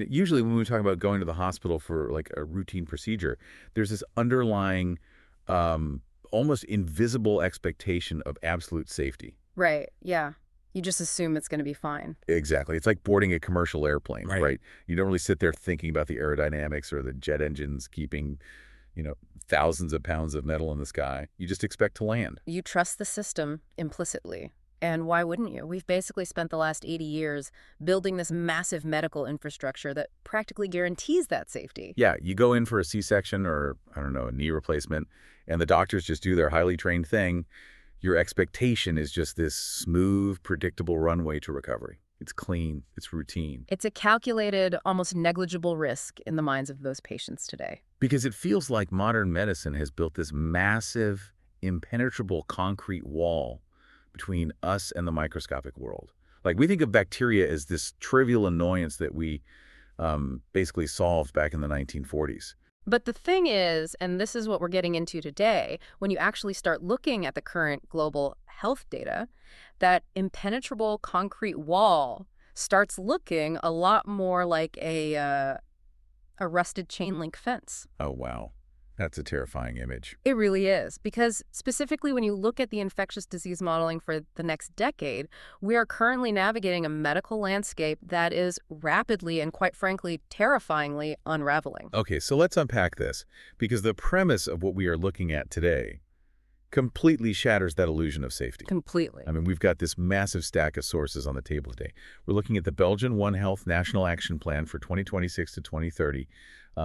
Usually when we talk about going to the hospital for like a routine procedure, there's this underlying, um, almost invisible expectation of absolute safety. Right, yeah. You just assume it's going to be fine. Exactly. It's like boarding a commercial airplane, Right. right? You don't really sit there thinking about the aerodynamics or the jet engines keeping, you know, thousands of pounds of metal in the sky. You just expect to land. You trust the system implicitly. And why wouldn't you? We've basically spent the last 80 years building this massive medical infrastructure that practically guarantees that safety. Yeah, you go in for a C-section or, I don't know, a knee replacement, and the doctors just do their highly trained thing. Your expectation is just this smooth, predictable runway to recovery. It's clean, it's routine. It's a calculated, almost negligible risk in the minds of those patients today. Because it feels like modern medicine has built this massive, impenetrable concrete wall between us and the microscopic world. Like, we think of bacteria as this trivial annoyance that we basically solved back in the 1940s. But the thing is, and this is what we're getting into today, when you actually start looking at the current global health data, that impenetrable concrete wall starts looking a lot more like a rusted chain link fence. Oh, wow. That's a terrifying image. It really is, because specifically when you look at the infectious disease modeling for the next decade, we are currently navigating a medical landscape that is rapidly and quite frankly, terrifyingly unraveling. Okay, so let's unpack this, because the premise of what we are looking at today completely shatters that illusion of safety. Completely. I mean, we've got this massive stack of sources on the table today. We're looking at the Belgian One Health National Action Plan for 2026 to 2030,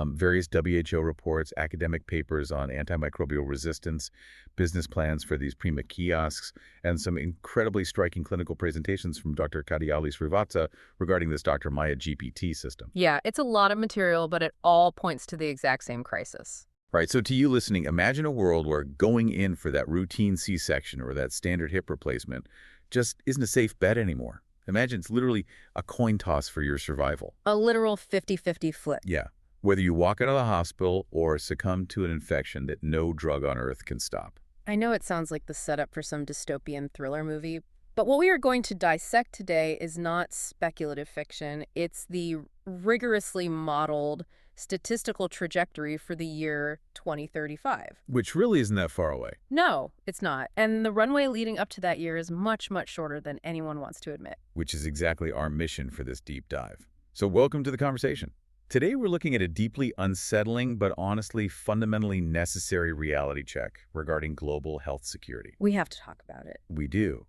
various WHO reports, academic papers on antimicrobial resistance, business plans for these Prima kiosks, and some incredibly striking clinical presentations from Dr. Kadiyali Srivatsa regarding this Dr. Maya GPT system. Yeah, it's a lot of material, but it all points to the exact same crisis. Right, so to you listening, imagine a world where going in for that routine C-section or that standard hip replacement just isn't a safe bet anymore. Imagine it's literally a coin toss for your survival. A literal 50-50 flip. Yeah, whether you walk out of the hospital or succumb to an infection that no drug on earth can stop. I know it sounds like the setup for some dystopian thriller movie, but what we are going to dissect today is not speculative fiction. It's the rigorously modeled statistical trajectory for the year 2035. Which really isn't that far away. No, it's not. And the runway leading up to that year is much, much shorter than anyone wants to admit. Which is exactly our mission for this deep dive. So welcome to the conversation. Today we're looking at a deeply unsettling but honestly fundamentally necessary reality check regarding global health security. We have to talk about it. We do.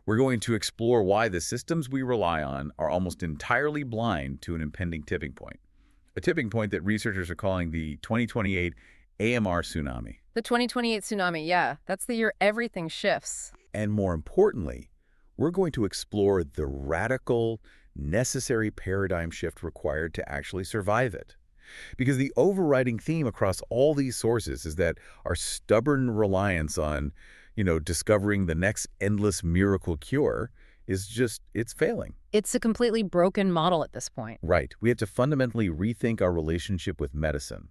We're going to explore why the systems we rely on are almost entirely blind to an impending tipping point. A tipping point that researchers are calling the 2028 AMR tsunami. The 2028 tsunami, yeah, that's the year everything shifts. And more importantly, we're going to explore the radical, necessary paradigm shift required to actually survive it. Because the overriding theme across all these sources is that our stubborn reliance on, discovering the next endless miracle cure is just, it's failing. It's a completely broken model at this point. Right. We have to fundamentally rethink our relationship with medicine,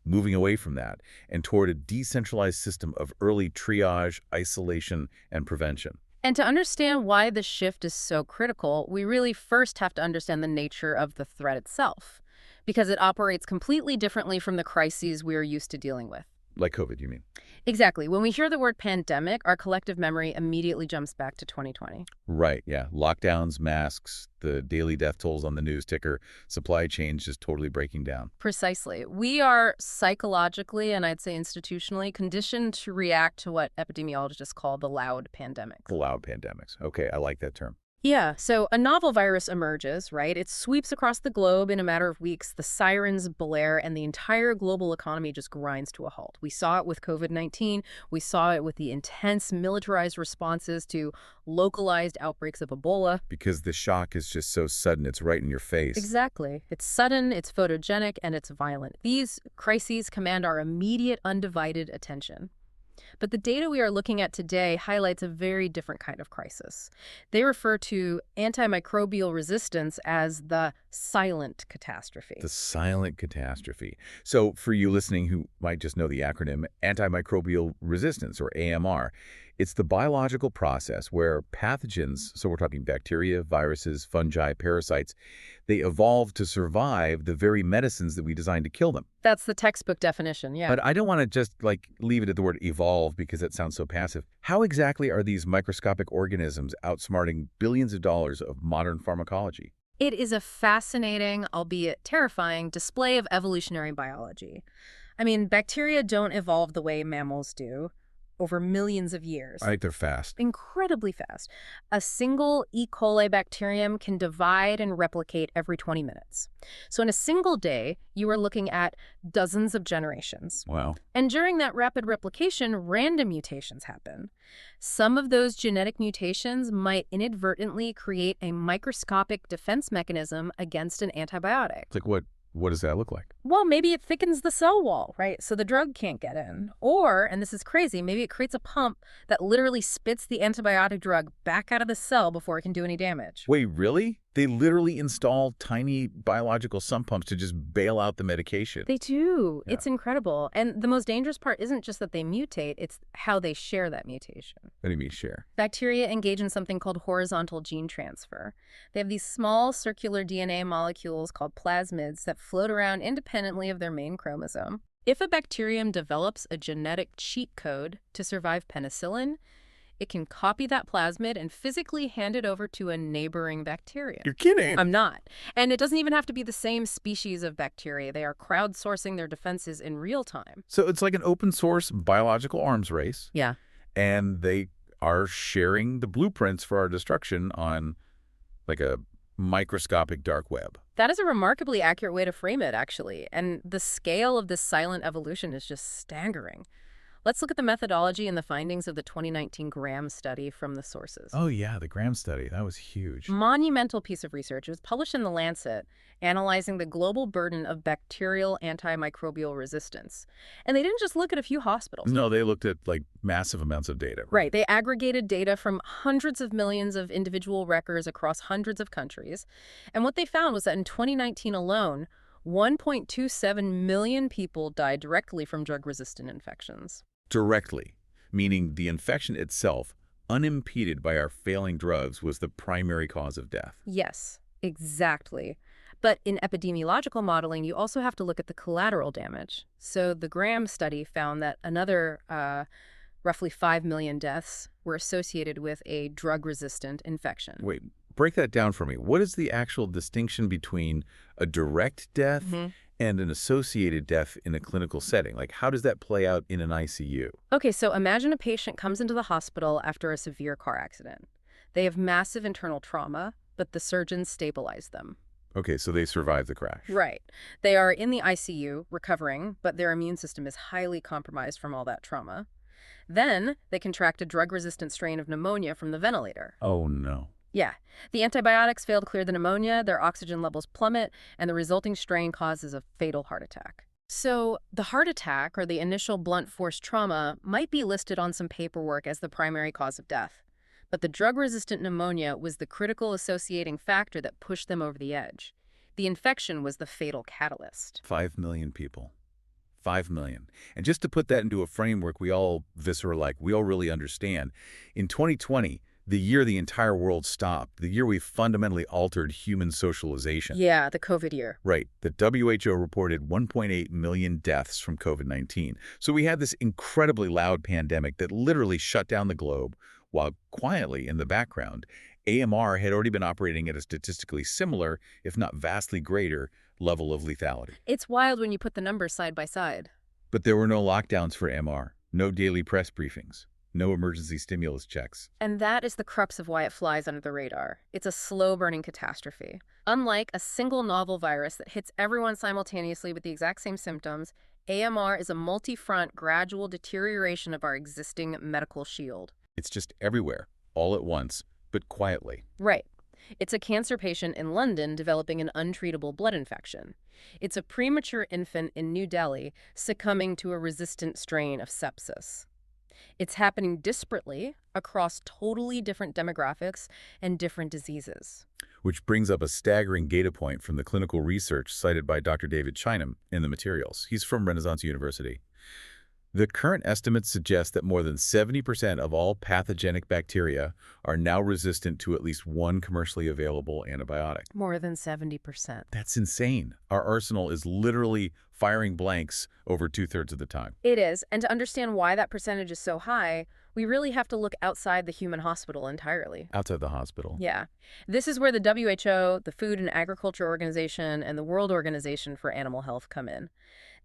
moving away from that and toward a decentralized system of early triage, isolation, and prevention. And to understand why this shift is so critical, we really first have to understand the nature of the threat itself, because it operates completely differently from the crises we are used to dealing with. Like COVID, you mean? Exactly. When we hear the word pandemic, our collective memory immediately jumps back to 2020. Right, yeah. Lockdowns, masks, the daily death tolls on the news ticker, supply chains just totally breaking down. Precisely. We are psychologically, and I'd say institutionally, conditioned to react to what epidemiologists call the loud pandemics. The loud pandemics. Okay, I like that term. Yeah, so a novel virus emerges, right? It sweeps across the globe in a matter of weeks. The sirens blare, and the entire global economy just grinds to a halt. We saw it with COVID-19. We saw it with the intense militarized responses to localized outbreaks of Ebola. Because the shock is just so sudden, it's right in your face. Exactly. It's sudden, it's photogenic, and it's violent. These crises command our immediate, undivided attention. But the data we are looking at today highlights a very different kind of crisis. They refer to antimicrobial resistance as the silent catastrophe. The silent catastrophe. So for you listening who might just know the acronym antimicrobial resistance, or AMR, it's the biological process where pathogens, so we're talking bacteria, viruses, fungi, parasites, they evolve to survive the very medicines that we designed to kill them. That's the textbook definition, yeah. But I don't want to just leave it at the word evolve because that sounds so passive. How exactly are these microscopic organisms outsmarting billions of dollars of modern pharmacology? It is a fascinating, albeit terrifying, display of evolutionary biology. I mean, bacteria don't evolve the way mammals do over millions of years. Right, they're fast. Incredibly fast. A single E. coli bacterium can divide and replicate every 20 minutes. So in a single day, you are looking at dozens of generations. Wow. And during that rapid replication, random mutations happen. Some of those genetic mutations might inadvertently create a microscopic defense mechanism against an antibiotic. It's like what does that look like? Well, maybe it thickens the cell wall, right? So the drug can't get in. Or, and this is crazy, maybe it creates a pump that literally spits the antibiotic drug back out of the cell before it can do any damage. Wait, really? They literally install tiny biological sump pumps to just bail out the medication. They do. Yeah. It's incredible. And the most dangerous part isn't just that they mutate, it's how they share that mutation. What do you mean share? Bacteria engage in something called horizontal gene transfer. They have these small circular DNA molecules called plasmids that float around independently of their main chromosome. If a bacterium develops a genetic cheat code to survive penicillin, it can copy that plasmid and physically hand it over to a neighboring bacteria. You're kidding. I'm not. And it doesn't even have to be the same species of bacteria. They are crowdsourcing their defenses in real time. So it's like an open source biological arms race. Yeah. And they are sharing the blueprints for our destruction on like a microscopic dark web. That is a remarkably accurate way to frame it, actually. And the scale of this silent evolution is just staggering. Let's look at the methodology and the findings of the 2019 Graham study from the sources. Oh, yeah, the Graham study. That was huge. Monumental piece of research. It was published in The Lancet, analyzing the global burden of bacterial antimicrobial resistance. And they didn't just look at a few hospitals. No, they looked at massive amounts of data. Right. They aggregated data from hundreds of millions of individual records across hundreds of countries. And what they found was that in 2019 alone, 1.27 million people died directly from drug-resistant infections. Directly, meaning the infection itself, unimpeded by our failing drugs, was the primary cause of death. Yes, exactly. But in epidemiological modeling, you also have to look at the collateral damage. So the Graham study found that another roughly 5 million deaths were associated with a drug-resistant infection. Wait, break that down for me. What is the actual distinction between a direct death and an associated death in a clinical setting? Like, how does that play out in an ICU? Okay, so imagine a patient comes into the hospital after a severe car accident. They have massive internal trauma, but the surgeons stabilize them. Okay, so they survived the crash. Right. They are in the ICU, recovering, but their immune system is highly compromised from all that trauma. Then they contract a drug-resistant strain of pneumonia from the ventilator. Oh, no. Yeah. The antibiotics fail to clear the pneumonia, their oxygen levels plummet, and the resulting strain causes a fatal heart attack. So the heart attack, or the initial blunt force trauma, might be listed on some paperwork as the primary cause of death. But the drug-resistant pneumonia was the critical associating factor that pushed them over the edge. The infection was the fatal catalyst. 5 million people. 5 million. And just to put that into a framework we all we all really understand, in 2020, the year the entire world stopped, the year we fundamentally altered human socialization. Yeah, the COVID year. Right. The WHO reported 1.8 million deaths from COVID-19. So we had this incredibly loud pandemic that literally shut down the globe, while quietly in the background, AMR had already been operating at a statistically similar, if not vastly greater, level of lethality. It's wild when you put the numbers side by side. But there were no lockdowns for AMR, no daily press briefings, no emergency stimulus checks. And that is the crux of why it flies under the radar. It's a slow-burning catastrophe. Unlike a single novel virus that hits everyone simultaneously with the exact same symptoms, AMR is a multi-front, gradual deterioration of our existing medical shield. It's just everywhere, all at once, but quietly. Right. It's a cancer patient in London developing an untreatable blood infection. It's a premature infant in New Delhi succumbing to a resistant strain of sepsis. It's happening disparately across totally different demographics and different diseases. Which brings up a staggering data point from the clinical research cited by Dr. David Chynam in the materials. He's from Renaissance University. The current estimates suggest that more than 70% of all pathogenic bacteria are now resistant to at least one commercially available antibiotic. More than 70%. That's insane. Our arsenal is literally firing blanks over two-thirds of the time. It is, and to understand why that percentage is so high, we really have to look outside the human hospital entirely. Outside the hospital. Yeah. This is where the WHO, the Food and Agriculture Organization, and the World Organization for Animal Health come in.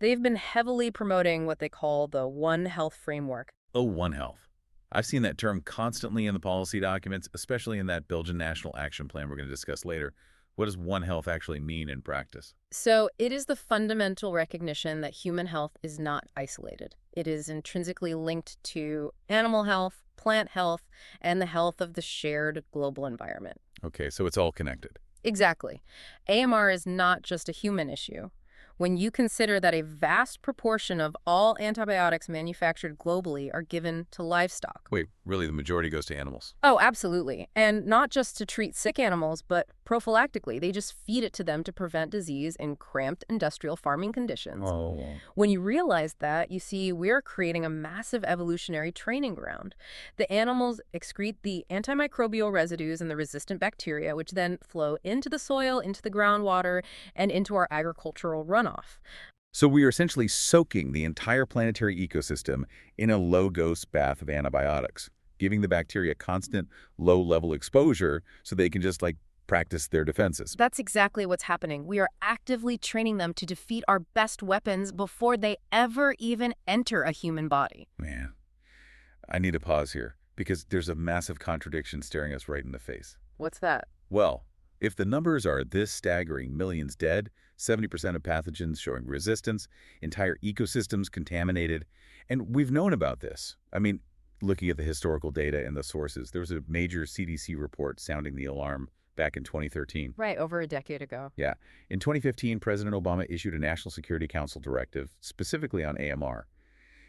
They've been heavily promoting what they call the One Health framework. Oh, One Health. I've seen that term constantly in the policy documents, especially in that Belgian National Action Plan we're going to discuss later. What does One Health actually mean in practice? So it is the fundamental recognition that human health is not isolated. It is intrinsically linked to animal health, plant health, and the health of the shared global environment. Okay, so it's all connected. Exactly. AMR is not just a human issue. When you consider that a vast proportion of all antibiotics manufactured globally are given to livestock. Wait, really, the majority goes to animals? Oh, absolutely. And not just to treat sick animals, but prophylactically. They just feed it to them to prevent disease in cramped industrial farming conditions. Oh. When you realize that, you see we're creating a massive evolutionary training ground. The animals excrete the antimicrobial residues and the resistant bacteria, which then flow into the soil, into the groundwater, and into our agricultural runoff. So we are essentially soaking the entire planetary ecosystem in a low-dose bath of antibiotics, giving the bacteria constant low-level exposure so they can just, practice their defenses. That's exactly what's happening. We are actively training them to defeat our best weapons before they ever even enter a human body. Man, I need to pause here because there's a massive contradiction staring us right in the face. What's that? Well, if the numbers are this staggering, millions dead, 70% of pathogens showing resistance, entire ecosystems contaminated, and we've known about this. I mean, looking at the historical data and the sources, there was a major CDC report sounding the alarm back in 2013. Right, over a decade ago. Yeah. In 2015, President Obama issued a National Security Council directive specifically on AMR.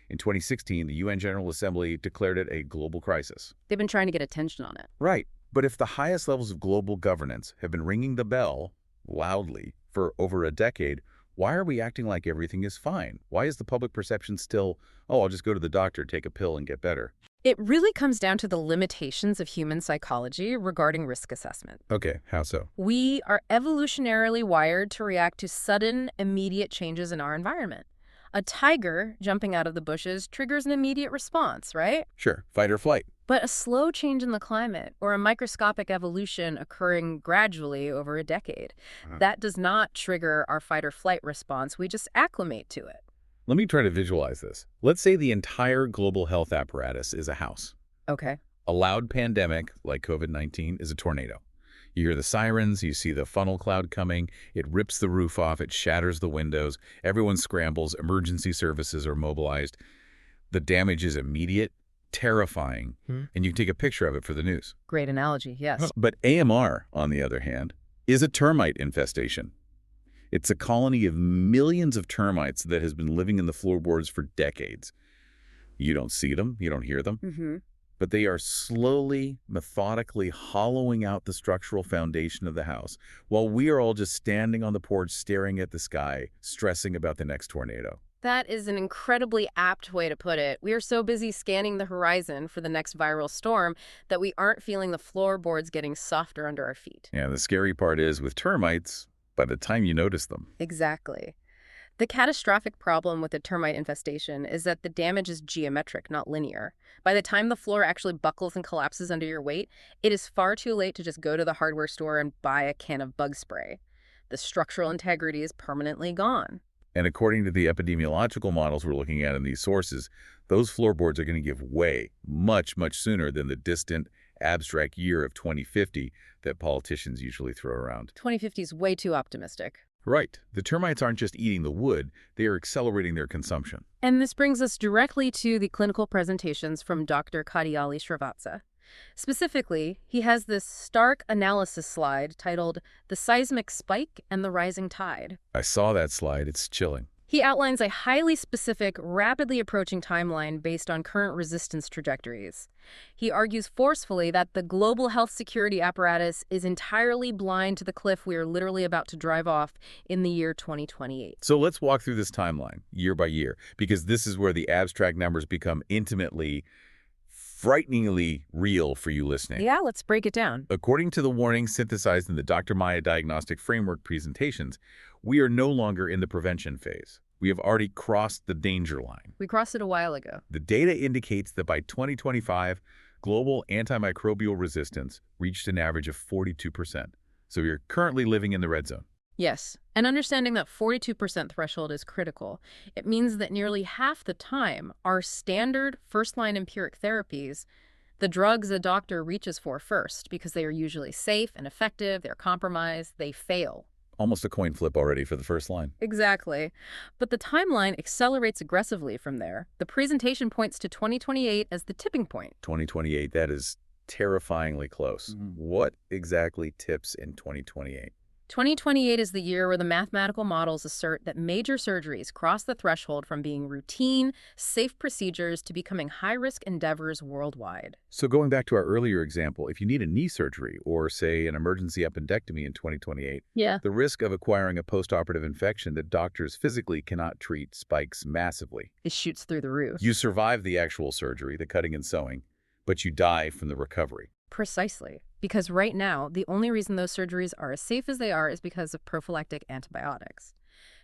In 2016, the UN General Assembly declared it a global crisis. They've been trying to get attention on it. Right. But if the highest levels of global governance have been ringing the bell loudly for over a decade, why are we acting like everything is fine? Why is the public perception still, oh, I'll just go to the doctor, take a pill, and get better? It really comes down to the limitations of human psychology regarding risk assessment. Okay, how so? We are evolutionarily wired to react to sudden, immediate changes in our environment. A tiger jumping out of the bushes triggers an immediate response, right? Sure, fight or flight. But a slow change in the climate or a microscopic evolution occurring gradually over a decade, that does not trigger our fight or flight response. We just acclimate to it. Let me try to visualize this. Let's say the entire global health apparatus is a house. Okay. A loud pandemic, like COVID-19, is a tornado. You hear the sirens, you see the funnel cloud coming, it rips the roof off, it shatters the windows, everyone scrambles, emergency services are mobilized. The damage is immediate, terrifying, and you can take a picture of it for the news. Great analogy, yes. But AMR, on the other hand, is a termite infestation. It's a colony of millions of termites that has been living in the floorboards for decades. You don't see them, you don't hear them, but they are slowly, methodically hollowing out the structural foundation of the house, while we are all just standing on the porch staring at the sky, stressing about the next tornado. That is an incredibly apt way to put it. We are so busy scanning the horizon for the next viral storm that we aren't feeling the floorboards getting softer under our feet. Yeah, the scary part is, with termites, by the time you notice them. Exactly. The catastrophic problem with the termite infestation is that the damage is geometric, not linear. By the time the floor actually buckles and collapses under your weight, it is far too late to just go to the hardware store and buy a can of bug spray. The structural integrity is permanently gone. And according to the epidemiological models we're looking at in these sources, those floorboards are going to give way much, much sooner than the distant, abstract year of 2050 that politicians usually throw around. 2050 is way too optimistic. Right. The termites aren't just eating the wood, they are accelerating their consumption. And this brings us directly to the clinical presentations from Dr. Kadiyali Srivatsa. Specifically, he has this stark analysis slide titled The Seismic Spike and the Rising Tide. I saw that slide. It's chilling. He outlines a highly specific, rapidly approaching timeline based on current resistance trajectories. He argues forcefully that the global health security apparatus is entirely blind to the cliff we are literally about to drive off in the year 2028. So let's walk through this timeline, year by year, because this is where the abstract numbers become intimately, frighteningly real for you listening. Yeah, let's break it down. According to the warnings synthesized in the Dr. Maya Diagnostic Framework presentations, we are no longer in the prevention phase. We have already crossed the danger line. We crossed it a while ago. The data indicates that by 2025, global antimicrobial resistance reached an average of 42%. So you're currently living in the red zone. Yes, and understanding that 42% threshold is critical. It means that nearly half the time, our standard first-line empiric therapies, the drugs a doctor reaches for first, because they are usually safe and effective, they're compromised, they fail. Almost a coin flip already for the first line. Exactly. But the timeline accelerates aggressively from there. The presentation points to 2028 as the tipping point. 2028, that is terrifyingly close. What exactly tips in 2028? 2028 is the year where the mathematical models assert that major surgeries cross the threshold from being routine, safe procedures to becoming high-risk endeavors worldwide. So going back to our earlier example, if you need a knee surgery or, say, an emergency appendectomy in 2028, the risk of acquiring a postoperative infection that doctors physically cannot treat spikes massively. It shoots through the roof. You survive the actual surgery, the cutting and sewing, but you die from the recovery. Precisely. Because right now, the only reason those surgeries are as safe as they are is because of prophylactic antibiotics.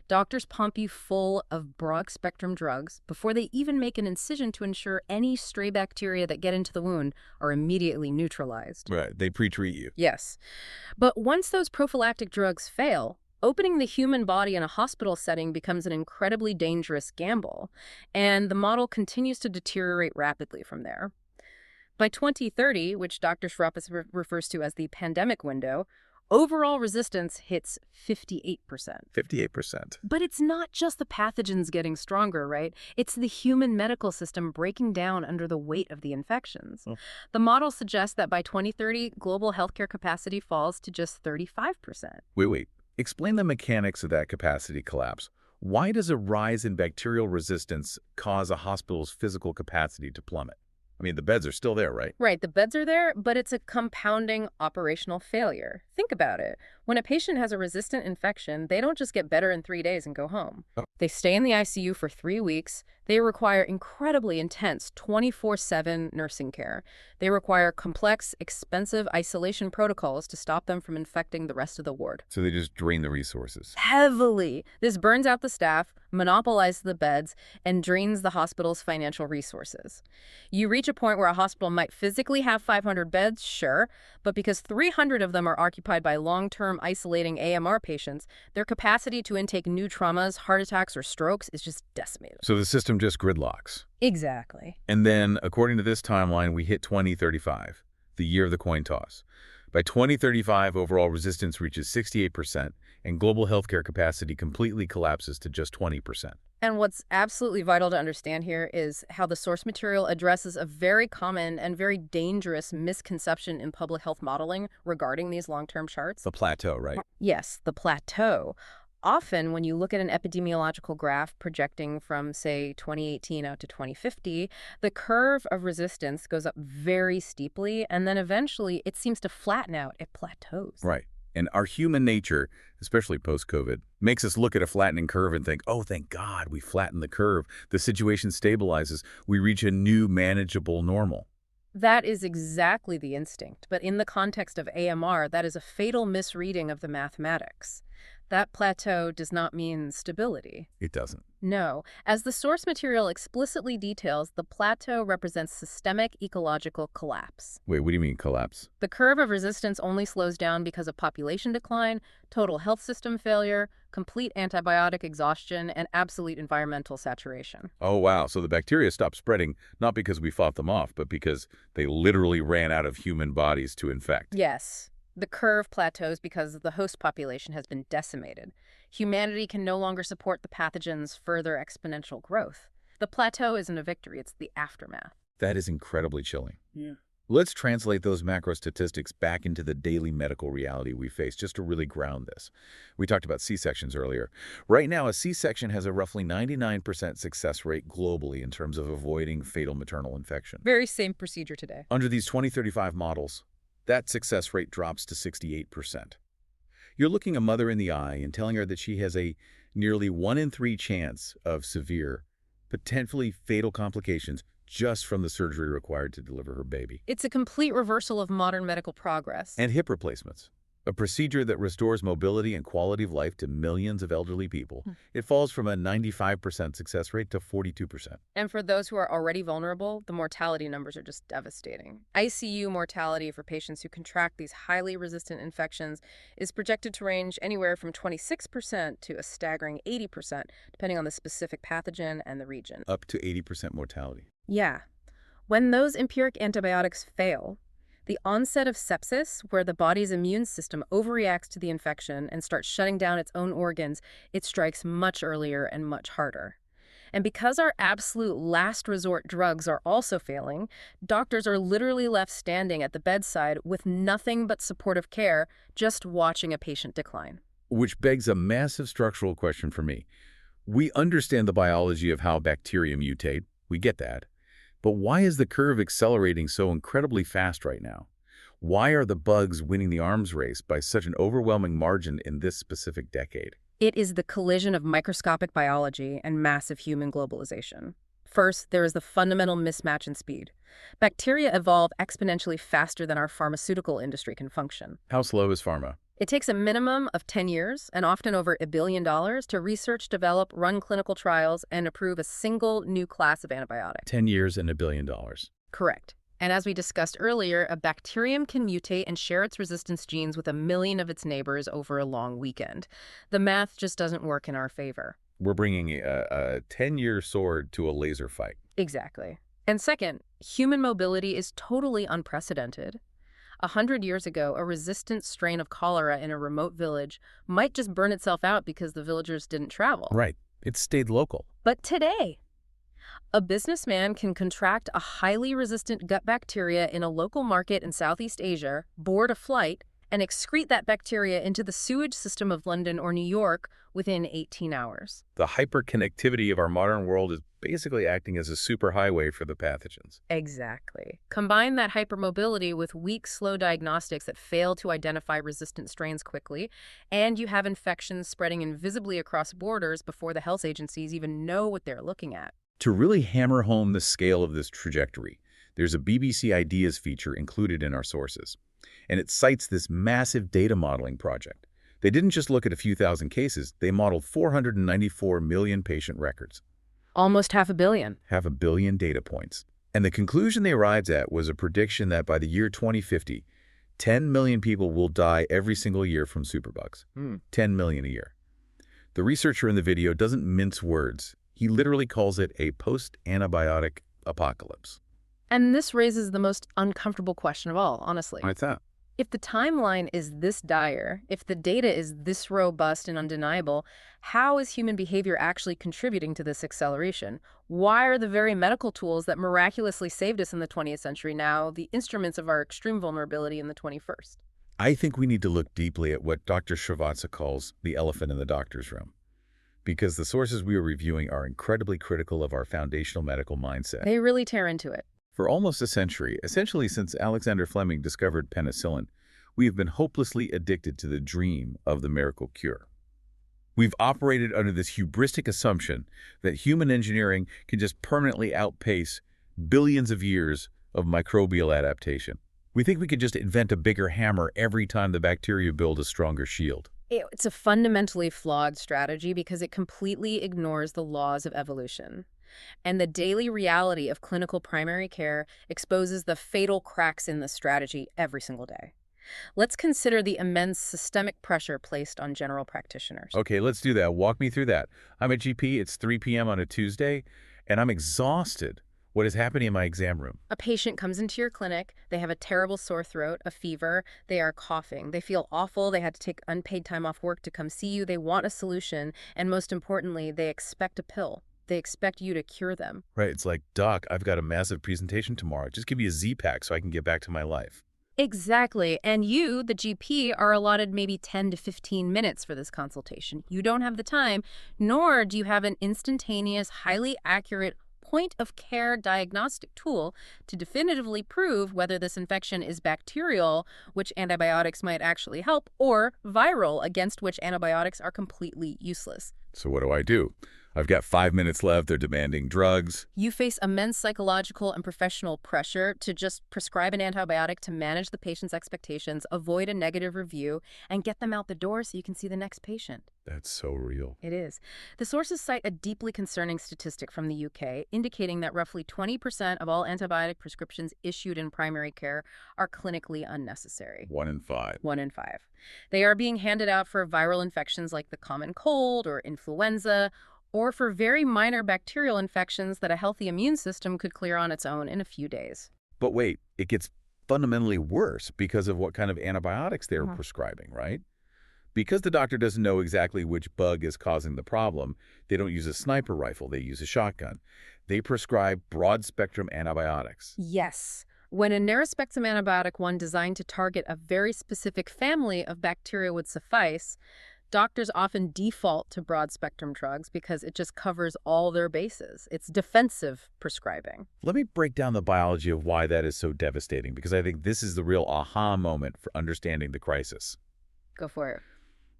Doctors pump you full of broad-spectrum drugs before they even make an incision to ensure any stray bacteria that get into the wound are immediately neutralized. Right, they pre-treat you. Yes. But once those prophylactic drugs fail, opening the human body in a hospital setting becomes an incredibly dangerous gamble, and the model continues to deteriorate rapidly from there. By 2030, which Dr. Srivatsa refers to as the pandemic window, overall resistance hits 58%. 58%. But it's not just the pathogens getting stronger, right? It's the human medical system breaking down under the weight of the infections. The model suggests that by 2030, global healthcare capacity falls to just 35%. Wait. Explain the mechanics of that capacity collapse. Why does a rise in bacterial resistance cause a hospital's physical capacity to plummet? I mean, the beds are still there, right? Right, the beds are there, but it's a compounding operational failure. Think about it. When a patient has a resistant infection, they don't just get better in 3 days and go home. They stay in the ICU for 3 weeks. They require incredibly intense 24/7 nursing care. They require complex, expensive isolation protocols to stop them from infecting the rest of the ward. So they just drain the resources. Heavily. This burns out the staff, monopolizes the beds, and drains the hospital's financial resources. You reach a point where a hospital might physically have 500 beds, sure, but because 300 of them are occupied by long-term isolating AMR patients, their capacity to intake new traumas, heart attacks, or strokes is just decimated. So the system just gridlocks. Exactly. And then, according to this timeline, we hit 2035, the year of the coin toss. By 2035, overall resistance reaches 68%, and global healthcare capacity completely collapses to just 20%. And what's absolutely vital to understand here is how the source material addresses a very common and very dangerous misconception in public health modeling regarding these long-term charts. The plateau, right? Yes, the plateau. Often, when you look at an epidemiological graph projecting from, say, 2018 out to 2050, the curve of resistance goes up very steeply, and then eventually it seems to flatten out. It plateaus. Right. And our human nature, especially post-COVID, makes us look at a flattening curve and think, oh, thank God we flattened the curve. The situation stabilizes. We reach a new manageable normal. That is exactly the instinct. But in the context of AMR, that is a fatal misreading of the mathematics. That plateau does not mean stability. It doesn't. No. As the source material explicitly details, the plateau represents systemic ecological collapse. Wait, what do you mean collapse? The curve of resistance only slows down because of population decline, total health system failure, complete antibiotic exhaustion, and absolute environmental saturation. Oh, wow. So the bacteria stopped spreading, not because we fought them off, but because they literally ran out of human bodies to infect. Yes. The curve plateaus because the host population has been decimated. Humanity can no longer support the pathogen's further exponential growth. The plateau isn't a victory, it's the aftermath. That is incredibly chilling. Yeah. Let's translate those macro statistics back into the daily medical reality we face just to really ground this. We talked about C-sections earlier. Right now, a C-section has a roughly 99% success rate globally in terms of avoiding fatal maternal infection. Very same procedure today. Under these 2035 models, that success rate drops to 68%. You're looking a mother in the eye and telling her that she has a nearly 1 in 3 chance of severe, potentially fatal complications just from the surgery required to deliver her baby. It's a complete reversal of modern medical progress. And hip replacements, a procedure that restores mobility and quality of life to millions of elderly people. It falls from a 95% success rate to 42%. And for those who are already vulnerable, the mortality numbers are just devastating. ICU mortality for patients who contract these highly resistant infections is projected to range anywhere from 26% to a staggering 80%, depending on the specific pathogen and the region. Up to 80% mortality. Yeah. When those empiric antibiotics fail, the onset of sepsis, where the body's immune system overreacts to the infection and starts shutting down its own organs, it strikes much earlier and much harder. And because our absolute last resort drugs are also failing, doctors are literally left standing at the bedside with nothing but supportive care, just watching a patient decline. Which begs a massive structural question for me. We understand the biology of how bacteria mutate. We get that. But why is the curve accelerating so incredibly fast right now? Why are the bugs winning the arms race by such an overwhelming margin in this specific decade? It is the collision of microscopic biology and massive human globalization. First, there is the fundamental mismatch in speed. Bacteria evolve exponentially faster than our pharmaceutical industry can function. How slow is pharma? It takes a minimum of 10 years and often over $1 billion to research, develop, run clinical trials, and approve a single new class of antibiotic. 10 years and $1 billion. Correct. And as we discussed earlier, a bacterium can mutate and share its resistance genes with 1 million of its neighbors over a long weekend. The math just doesn't work in our favor. We're bringing a 10-year sword to a laser fight. Exactly. And second, human mobility is totally unprecedented. 100 years ago, a resistant strain of cholera in a remote village might just burn itself out because the villagers didn't travel. Right. It stayed local. But today, a businessman can contract a highly resistant gut bacteria in a local market in Southeast Asia, board a flight, and excrete that bacteria into the sewage system of London or New York within 18 hours. The hyperconnectivity of our modern world is basically acting as a superhighway for the pathogens. Exactly. Combine that hypermobility with weak, slow diagnostics that fail to identify resistant strains quickly, and you have infections spreading invisibly across borders before the health agencies even know what they're looking at. To really hammer home the scale of this trajectory, there's a BBC Ideas feature included in our sources, and it cites this massive data modeling project. They didn't just look at a few thousand cases, they modeled 494 million patient records. Almost 500 million. 500 million data points. And the conclusion they arrived at was a prediction that by the year 2050, 10 million people will die every single year from superbugs. 10 million a year. The researcher in the video doesn't mince words. He literally calls it a post-antibiotic apocalypse. And this raises the most uncomfortable question of all, honestly. What's that? If the timeline is this dire, if the data is this robust and undeniable, how is human behavior actually contributing to this acceleration? Why are the very medical tools that miraculously saved us in the 20th century now the instruments of our extreme vulnerability in the 21st? I think we need to look deeply at what Dr. Srivatsa calls the elephant in the doctor's room, because the sources we are reviewing are incredibly critical of our foundational medical mindset. They really tear into it. For almost a century, essentially since Alexander Fleming discovered penicillin, we have been hopelessly addicted to the dream of the miracle cure. We've operated under this hubristic assumption that human engineering can just permanently outpace billions of years of microbial adaptation. We think we could just invent a bigger hammer every time the bacteria build a stronger shield. It's a fundamentally flawed strategy because it completely ignores the laws of evolution. And the daily reality of clinical primary care exposes the fatal cracks in the strategy every single day. Let's consider the immense systemic pressure placed on general practitioners. Okay, let's do that. Walk me through that. I'm a GP, it's 3 p.m. on a Tuesday, and I'm exhausted. What is happening in my exam room? A patient comes into your clinic, they have a terrible sore throat, a fever, they are coughing, they feel awful, they had to take unpaid time off work to come see you, they want a solution, and most importantly, they expect a pill. They expect you to cure them. Right, it's like, Doc, I've got a massive presentation tomorrow. Just give me a Z-Pack so I can get back to my life. Exactly. And you, the GP, are allotted maybe 10 to 15 minutes for this consultation. You don't have the time, nor do you have an instantaneous, highly accurate point-of-care diagnostic tool to definitively prove whether this infection is bacterial, which antibiotics might actually help, or viral, against which antibiotics are completely useless. So what do? I've got 5 minutes left. They're demanding drugs. You face immense psychological and professional pressure to just prescribe an antibiotic to manage the patient's expectations, avoid a negative review, and get them out the door so you can see the next patient. That's so real. It is. The sources cite a deeply concerning statistic from the UK indicating that roughly 20% of all antibiotic prescriptions issued in primary care are clinically unnecessary. 1 in 5. 1 in 5. They are being handed out for viral infections like the common cold or influenza, or for very minor bacterial infections that a healthy immune system could clear on its own in a few days. But wait, it gets fundamentally worse because of what kind of antibiotics they're prescribing, right? Because the doctor doesn't know exactly which bug is causing the problem, they don't use a sniper rifle, they use a shotgun. They prescribe broad-spectrum antibiotics. Yes. When a narrow-spectrum antibiotic, one designed to target a very specific family of bacteria, would suffice, doctors often default to broad-spectrum drugs because it just covers all their bases. It's defensive prescribing. Let me break down the biology of why that is so devastating, because I think this is the real aha moment for understanding the crisis. Go for it.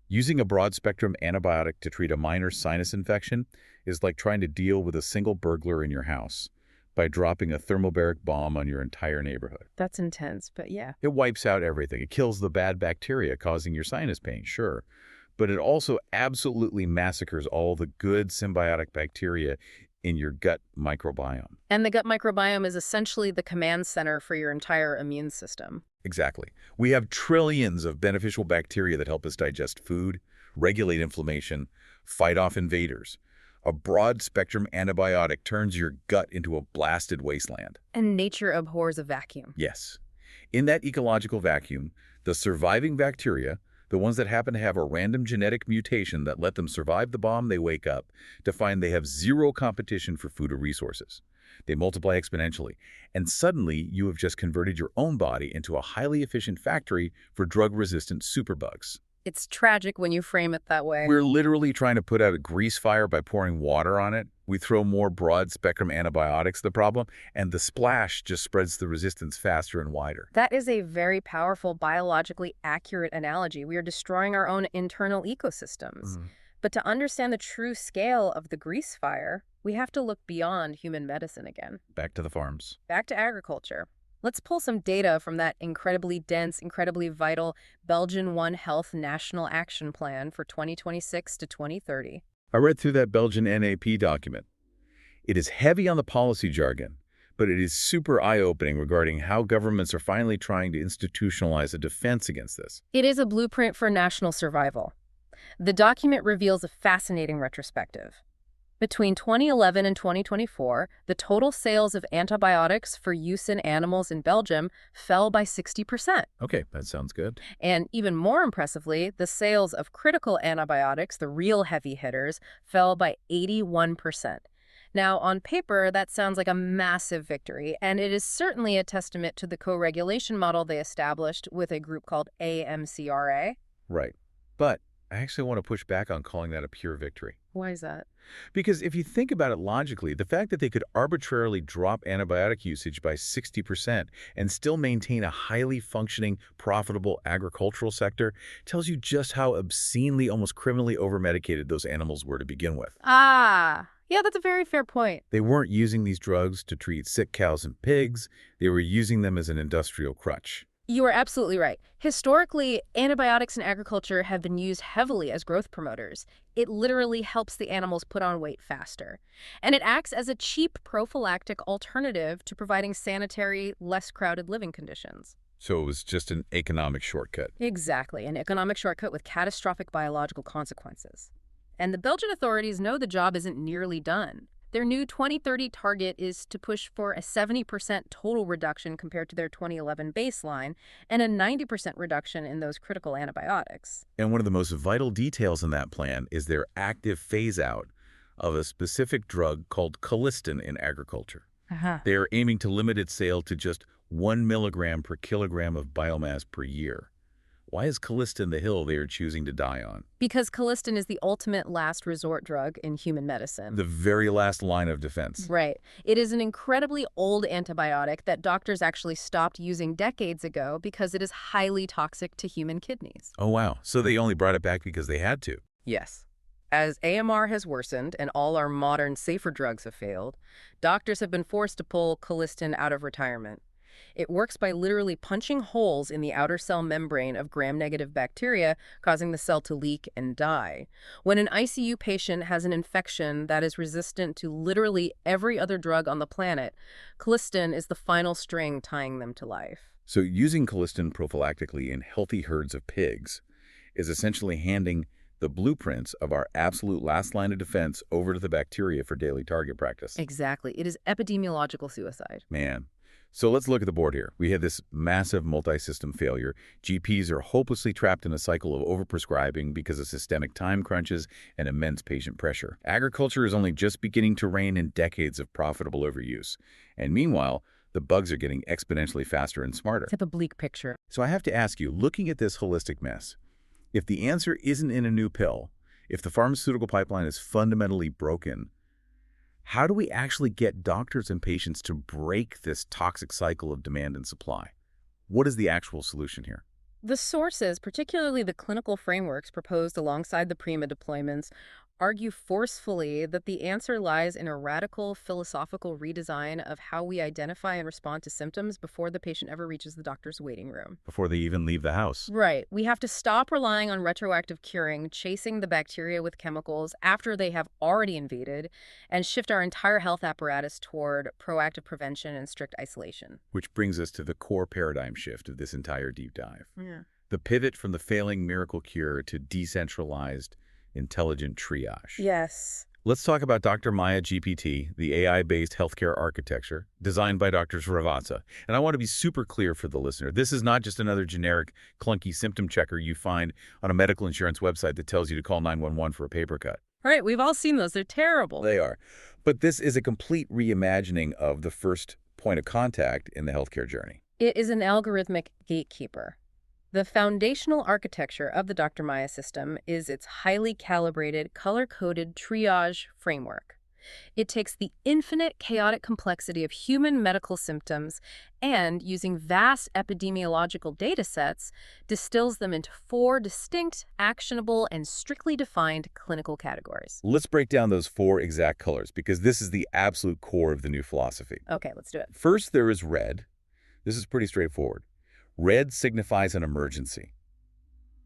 Using a broad-spectrum antibiotic to treat a minor sinus infection is like trying to deal with a single burglar in your house by dropping a thermobaric bomb on your entire neighborhood. That's intense, but yeah. It wipes out everything. It kills the bad bacteria causing your sinus pain, sure. But it also absolutely massacres all the good symbiotic bacteria in your gut microbiome. And the gut microbiome is essentially the command center for your entire immune system. Exactly. We have trillions of beneficial bacteria that help us digest food, regulate inflammation, fight off invaders. A broad-spectrum antibiotic turns your gut into a blasted wasteland. And nature abhors a vacuum. Yes. In that ecological vacuum, the surviving bacteria, the ones that happen to have a random genetic mutation that let them survive the bomb, they wake up to find they have zero competition for food or resources. They multiply exponentially, and suddenly you have just converted your own body into a highly efficient factory for drug-resistant superbugs. It's tragic when you frame it that way. We're literally trying to put out a grease fire by pouring water on it. We throw more broad-spectrum antibiotics at the problem, and the splash just spreads the resistance faster and wider. That is a very powerful, biologically accurate analogy. We are destroying our own internal ecosystems. But to understand the true scale of the grease fire, we have to look beyond human medicine again. Back to the farms. Back to agriculture. Let's pull some data from that incredibly dense, incredibly vital Belgian One Health National Action Plan for 2026 to 2030. I read through that Belgian NAP document. It is heavy on the policy jargon, but it is super eye-opening regarding how governments are finally trying to institutionalize a defense against this. It is a blueprint for national survival. The document reveals a fascinating retrospective. Between 2011 and 2024, the total sales of antibiotics for use in animals in Belgium fell by 60%. Okay, that sounds good. And even more impressively, the sales of critical antibiotics, the real heavy hitters, fell by 81%. Now, on paper, that sounds like a massive victory, and it is certainly a testament to the co-regulation model they established with a group called AMCRA. Right. But I actually want to push back on calling that a pure victory. Why is that? Because if you think about it logically, the fact that they could arbitrarily drop antibiotic usage by 60% and still maintain a highly functioning, profitable agricultural sector tells you just how obscenely, almost criminally over-medicated those animals were to begin with. Ah, yeah, that's a very fair point. They weren't using these drugs to treat sick cows and pigs. They were using them as an industrial crutch. You are absolutely right. Historically, antibiotics in agriculture have been used heavily as growth promoters. It literally helps the animals put on weight faster. And it acts as a cheap prophylactic alternative to providing sanitary, less crowded living conditions. So it was just an economic shortcut. Exactly, an economic shortcut with catastrophic biological consequences. And the Belgian authorities know the job isn't nearly done. Their new 2030 target is to push for a 70% total reduction compared to their 2011 baseline and a 90% reduction in those critical antibiotics. And one of the most vital details in that plan is their active phase-out of a specific drug called colistin in agriculture. Uh-huh. They are aiming to limit its sale to just 1 milligram per kilogram of biomass per year. Why is colistin the hill they are choosing to die on? Because colistin is the ultimate last resort drug in human medicine. The very last line of defense. Right. It is an incredibly old antibiotic that doctors actually stopped using decades ago because it is highly toxic to human kidneys. Oh, wow. So they only brought it back because they had to. Yes. As AMR has worsened and all our modern, safer drugs have failed, doctors have been forced to pull colistin out of retirement. It works by literally punching holes in the outer cell membrane of gram-negative bacteria, causing the cell to leak and die. When an ICU patient has an infection that is resistant to literally every other drug on the planet, colistin is the final string tying them to life. So using colistin prophylactically in healthy herds of pigs is essentially handing the blueprints of our absolute last line of defense over to the bacteria for daily target practice. Exactly. It is epidemiological suicide. Man. So let's look at the board here. We had this massive multi-system failure. GPs are hopelessly trapped in a cycle of overprescribing because of systemic time crunches and immense patient pressure. Agriculture is only just beginning to rein in decades of profitable overuse. And meanwhile, the bugs are getting exponentially faster and smarter. It's a bleak picture. So I have to ask you, looking at this holistic mess, if the answer isn't in a new pill, if the pharmaceutical pipeline is fundamentally broken, how do we actually get doctors and patients to break this toxic cycle of demand and supply? What is the actual solution here? The sources, particularly the clinical frameworks proposed alongside the PRIMA deployments, argue forcefully that the answer lies in a radical philosophical redesign of how we identify and respond to symptoms before the patient ever reaches the doctor's waiting room. Before they even leave the house. Right. We have to stop relying on retroactive curing, chasing the bacteria with chemicals after they have already invaded, and shift our entire health apparatus toward proactive prevention and strict isolation. Which brings us to the core paradigm shift of this entire deep dive. Yeah. The pivot from the failing miracle cure to decentralized, intelligent triage. Yes. Let's talk about Dr. Maya GPT, the AI-based healthcare architecture designed by Dr. Srivatsa. And I want to be super clear for the listener. This is not just another generic, clunky symptom checker you find on a medical insurance website that tells you to call 911 for a paper cut. All right, we've all seen those. They're terrible. They are. But this is a complete reimagining of the first point of contact in the healthcare journey. It is an algorithmic gatekeeper. The foundational architecture of the Dr. Maya system is its highly calibrated, color-coded triage framework. It takes the infinite chaotic complexity of human medical symptoms and, using vast epidemiological data sets, distills them into 4 distinct, actionable, and strictly defined clinical categories. Let's break down those 4 exact colors, because this is the absolute core of the new philosophy. Okay, let's do it. First, there is red. This is pretty straightforward. Red signifies an emergency.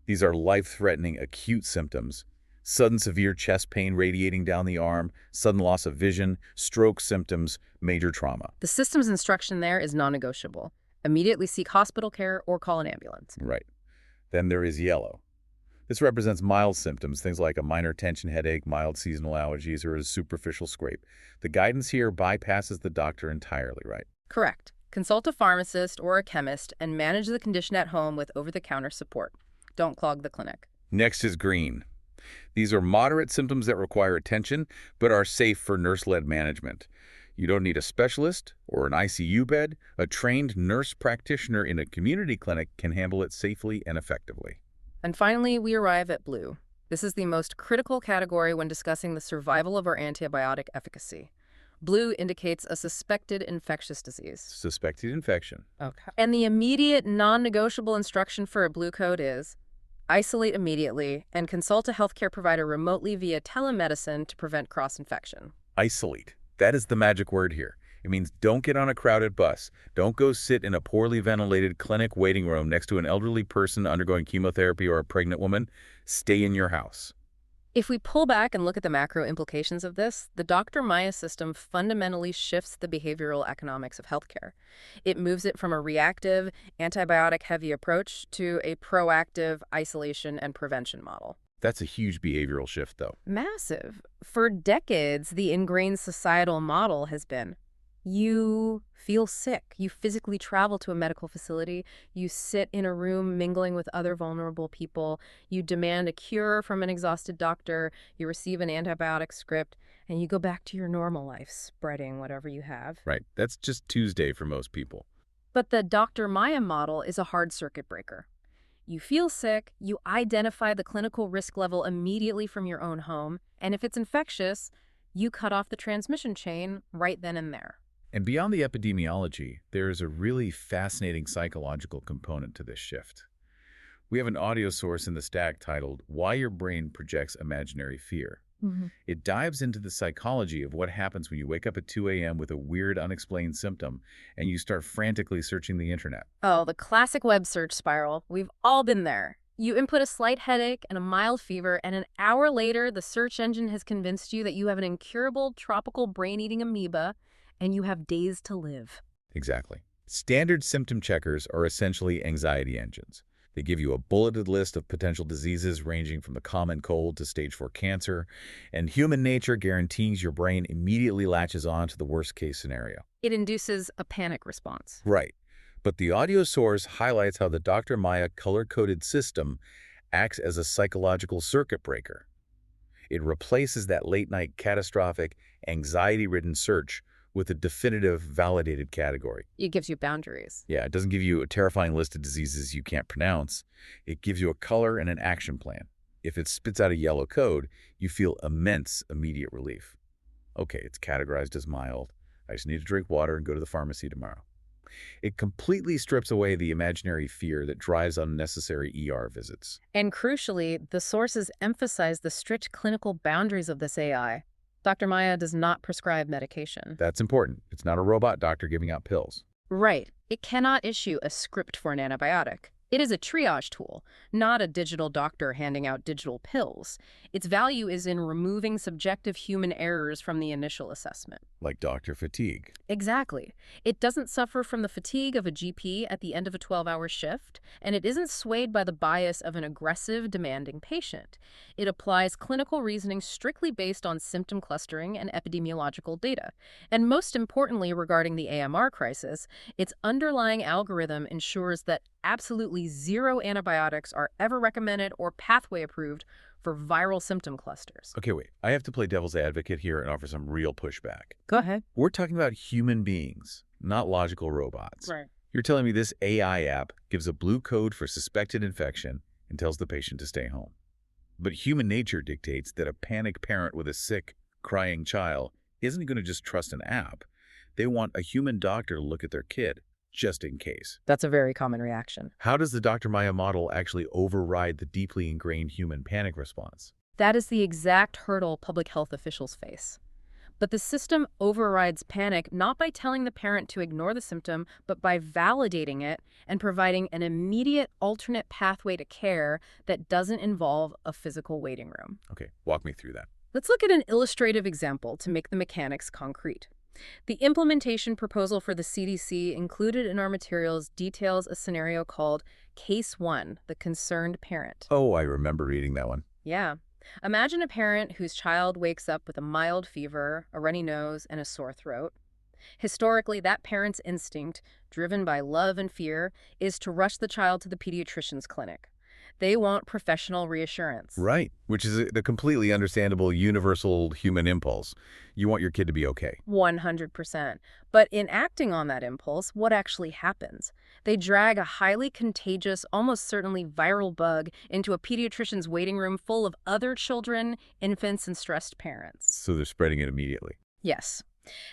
These are life-threatening acute symptoms: sudden severe chest pain radiating down the arm, sudden loss of vision, stroke symptoms, major trauma. The system's instruction there is non-negotiable. Immediately seek hospital care or call an ambulance. Right. Then there is yellow. This represents mild symptoms, things like a minor tension headache, mild seasonal allergies, or a superficial scrape. The guidance here bypasses the doctor entirely, right? Correct. Consult a pharmacist or a chemist and manage the condition at home with over-the-counter support. Don't clog the clinic. Next is green. These are moderate symptoms that require attention, but are safe for nurse-led management. You don't need a specialist or an ICU bed. A trained nurse practitioner in a community clinic can handle it safely and effectively. And finally, we arrive at blue. This is the most critical category when discussing the survival of our antibiotic efficacy. Blue indicates a suspected infectious disease. Suspected infection. Okay. And the immediate, non-negotiable instruction for a blue code is isolate immediately and consult a healthcare provider remotely via telemedicine to prevent cross-infection. Isolate. That is the magic word here. It means don't get on a crowded bus. Don't go sit in a poorly ventilated clinic waiting room next to an elderly person undergoing chemotherapy or a pregnant woman. Stay in your house. If we pull back and look at the macro implications of this, the Dr. Maya system fundamentally shifts the behavioral economics of healthcare. It moves it from a reactive, antibiotic-heavy approach to a proactive isolation and prevention model. That's a huge behavioral shift, though. Massive. For decades, the ingrained societal model has been, You feel sick. You physically travel to a medical facility. You sit in a room mingling with other vulnerable people. You demand a cure from an exhausted doctor. You receive an antibiotic script, and you go back to your normal life, spreading whatever you have. Right. That's just Tuesday for most people. But the Dr. Maya model is a hard circuit breaker. You feel sick, you identify the clinical risk level immediately from your own home, and if it's infectious, you cut off the transmission chain right then and there. And beyond the epidemiology, there is a really fascinating psychological component to this shift. We have an audio source in the stack titled Why Your Brain Projects Imaginary Fear. It dives into the psychology of what happens when you wake up at 2 a.m. with a weird, unexplained symptom and you start frantically searching the internet. Oh, the classic web search spiral. We've all been there. You input a slight headache and a mild fever, and an hour later, the search engine has convinced you that you have an incurable tropical brain-eating amoeba, and you have days to live. Exactly. Standard symptom checkers are essentially anxiety engines. They give you a bulleted list of potential diseases ranging from the common cold to stage 4 cancer, and human nature guarantees your brain immediately latches on to the worst-case scenario. It induces a panic response. Right. But the audio source highlights how the Dr. Maya color-coded system acts as a psychological circuit breaker. It replaces that late-night catastrophic, anxiety-ridden search with a definitive, validated category. It gives you boundaries. Yeah, it doesn't give you a terrifying list of diseases you can't pronounce. It gives you a color and an action plan. If it spits out a yellow code, you feel immense immediate relief. Okay, it's categorized as mild. I just need to drink water and go to the pharmacy tomorrow. It completely strips away the imaginary fear that drives unnecessary ER visits. And crucially, the sources emphasize the strict clinical boundaries of this AI. Dr. Maya does not prescribe medication. That's important. It's not a robot doctor giving out pills. Right. It cannot issue a script for an antibiotic. It is a triage tool, not a digital doctor handing out digital pills. Its value is in removing subjective human errors from the initial assessment. Like doctor fatigue. Exactly. It doesn't suffer from the fatigue of a GP at the end of a 12-hour shift, and it isn't swayed by the bias of an aggressive, demanding patient. It applies clinical reasoning strictly based on symptom clustering and epidemiological data. And most importantly, regarding the AMR crisis, its underlying algorithm ensures that absolutely zero antibiotics are ever recommended or pathway approved for viral symptom clusters. Okay, wait. I have to play devil's advocate here and offer some real pushback. Go ahead. We're talking about human beings, not logical robots. Right. You're telling me this AI app gives a blue code for suspected infection and tells the patient to stay home. But human nature dictates that a panicked parent with a sick, crying child isn't going to just trust an app. They want a human doctor to look at their kid, just in case. That's a very common reaction. How does the Dr. Maya model actually override the deeply ingrained human panic response? That is the exact hurdle public health officials face. But the system overrides panic not by telling the parent to ignore the symptom, but by validating it and providing an immediate alternate pathway to care that doesn't involve a physical waiting room. Okay, walk me through that. Let's look at an illustrative example to make the mechanics concrete. The implementation proposal for the CDC included in our materials details a scenario called Case 1, the concerned parent. Oh, I remember reading that one. Yeah. Imagine a parent whose child wakes up with a mild fever, a runny nose, and a sore throat. Historically, that parent's instinct, driven by love and fear, is to rush the child to the pediatrician's clinic. They want professional reassurance. Right, which is the completely understandable universal human impulse. You want your kid to be okay. 100%. But in acting on that impulse, what actually happens? They drag a highly contagious, almost certainly viral bug into a pediatrician's waiting room full of other children, infants, and stressed parents. So they're spreading it immediately. Yes.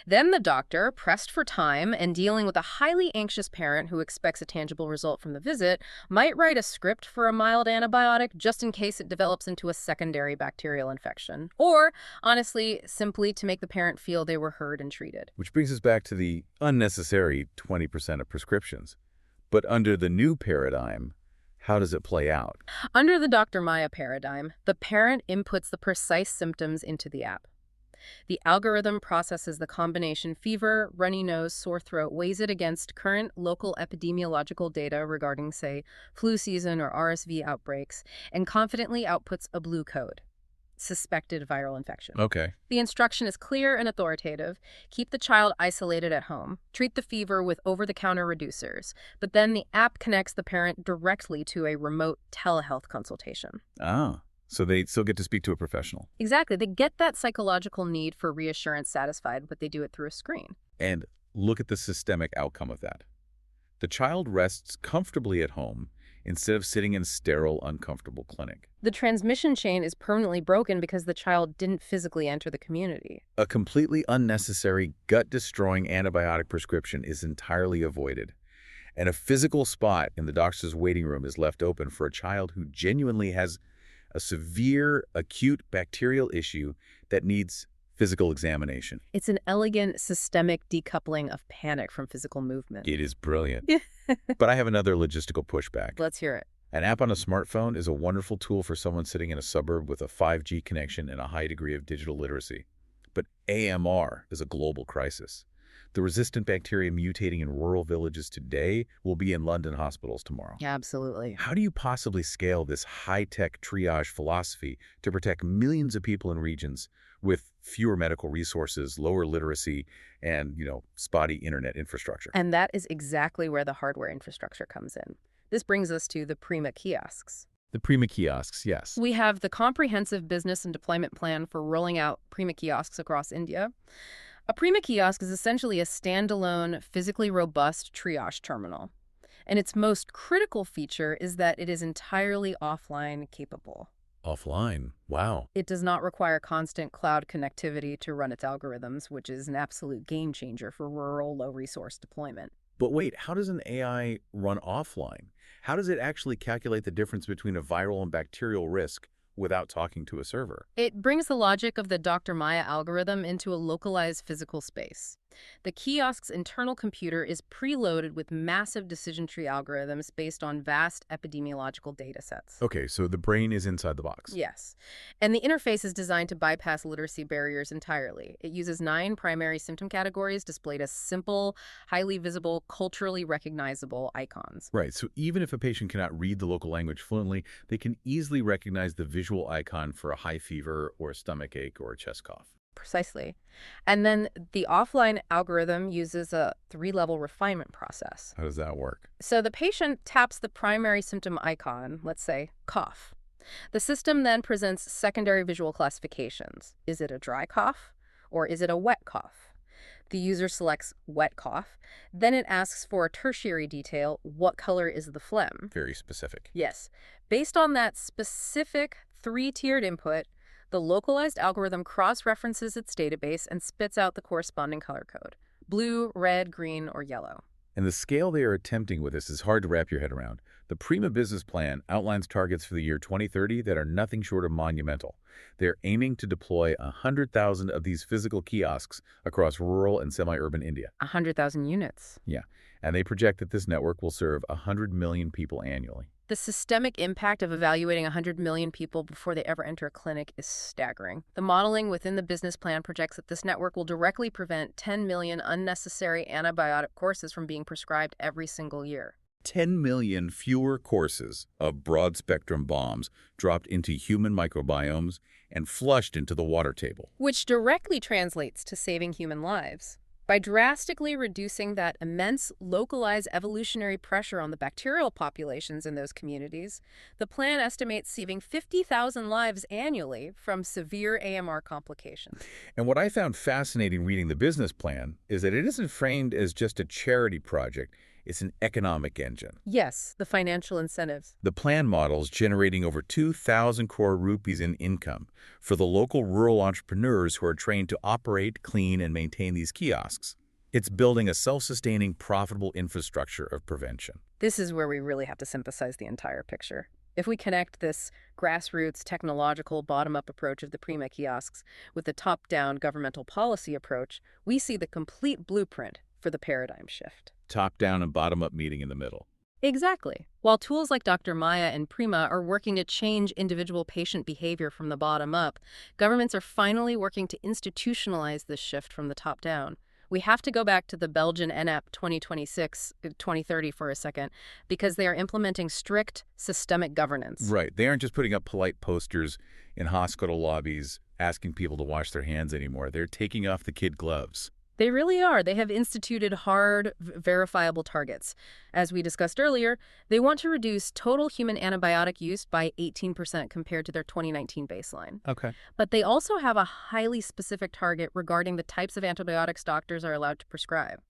Then the doctor, pressed for time and dealing with a highly anxious parent who expects a tangible result from the visit, might write a script for a mild antibiotic just in case it develops into a secondary bacterial infection. Or, honestly, simply to make the parent feel they were heard and treated. Which brings us back to the unnecessary 20% of prescriptions. But under the new paradigm, how does it play out? Under the Dr. Maya paradigm, the parent inputs the precise symptoms into the app. The algorithm processes the combination fever, runny nose, sore throat, weighs it against current local epidemiological data regarding, say, flu season or RSV outbreaks, and confidently outputs a blue code. suspected viral infection. Okay. The instruction is clear and authoritative. Keep the child isolated at home. Treat the fever with over-the-counter reducers. But then the app connects the parent directly to a remote telehealth consultation. Ah, so they still get to speak to a professional. Exactly. They get that psychological need for reassurance satisfied, but they do it through a screen. And look at the systemic outcome of that. The child rests comfortably at home instead of sitting in a sterile, uncomfortable clinic. The transmission chain is permanently broken because the child didn't physically enter the community. A completely unnecessary, gut-destroying antibiotic prescription is entirely avoided. And a physical spot in the doctor's waiting room is left open for a child who genuinely has a severe, acute bacterial issue that needs physical examination. It's an elegant, systemic decoupling of panic from physical movement. It is brilliant. But I have another logistical pushback. Let's hear it. An app on a smartphone is a wonderful tool for someone sitting in a suburb with a 5G connection and a high degree of digital literacy. But AMR is a global crisis. The resistant bacteria mutating in rural villages today will be in London hospitals tomorrow. Yeah, absolutely. How do you possibly scale this high-tech triage philosophy to protect millions of people in regions with fewer medical resources, lower literacy, and, spotty internet infrastructure? And that is exactly where the hardware infrastructure comes in. This brings us to the Prima kiosks. The Prima kiosks, yes. We have the comprehensive business and deployment plan for rolling out Prima kiosks across India. A Prima kiosk is essentially a standalone, physically robust triage terminal. And its most critical feature is that it is entirely offline capable. Offline? Wow. It does not require constant cloud connectivity to run its algorithms, which is an absolute game changer for rural, low-resource deployment. But wait, how does an AI run offline? How does it actually calculate the difference between a viral and bacterial risk without talking to a server? It brings the logic of the Dr. Maya algorithm into a localized physical space. The kiosk's internal computer is preloaded with massive decision tree algorithms based on vast epidemiological data sets. Okay, so the brain is inside the box. Yes. And the interface is designed to bypass literacy barriers entirely. It uses 9 primary symptom categories displayed as simple, highly visible, culturally recognizable icons. Right, so even if a patient cannot read the local language fluently, they can easily recognize the visual icon for a high fever or a stomach ache or a chest cough. Precisely. And then the offline algorithm uses a 3-level refinement process. How does that work? So the patient taps the primary symptom icon, let's say cough. The system then presents secondary visual classifications. Is it a dry cough or is it a wet cough? The user selects wet cough. Then it asks for a tertiary detail. What color is the phlegm? Very specific. Yes. Based on that specific 3-tiered input, the localized algorithm cross-references its database and spits out the corresponding color code: blue, red, green, or yellow. And the scale they are attempting with this is hard to wrap your head around. The Prima business plan outlines targets for the year 2030 that are nothing short of monumental. They're aiming to deploy 100,000 of these physical kiosks across rural and semi-urban India. 100,000 units. Yeah, and they project that this network will serve 100 million people annually. The systemic impact of evaluating 100 million people before they ever enter a clinic is staggering. The modeling within the business plan projects that this network will directly prevent 10 million unnecessary antibiotic courses from being prescribed every single year. 10 million fewer courses of broad-spectrum bombs dropped into human microbiomes and flushed into the water table. Which directly translates to saving human lives. By drastically reducing that immense localized evolutionary pressure on the bacterial populations in those communities, the plan estimates saving 50,000 lives annually from severe AMR complications. And what I found fascinating reading the business plan is that it isn't framed as just a charity project. It's an economic engine. Yes, the financial incentives. The plan models generating over 2,000 crore rupees in income for the local rural entrepreneurs who are trained to operate, clean, and maintain these kiosks. It's building a self-sustaining, profitable infrastructure of prevention. This is where we really have to synthesize the entire picture. If we connect this grassroots, technological, bottom-up approach of the Prima kiosks with the top-down governmental policy approach, we see the complete blueprint for the paradigm shift. Top-down and bottom-up meeting in the middle. Exactly. While tools like Dr. Maya and Prima are working to change individual patient behavior from the bottom up, governments are finally working to institutionalize this shift from the top down. We have to go back to the Belgian NAP 2026-2030 for a second, because they are implementing strict systemic governance. Right. They aren't just putting up polite posters in hospital lobbies asking people to wash their hands anymore. They're taking off the kid gloves. They really are. They have instituted hard, verifiable targets. As we discussed earlier, they want to reduce total human antibiotic use by 18% compared to their 2019 baseline. Okay. But they also have a highly specific target regarding the types of antibiotics doctors are allowed to prescribe.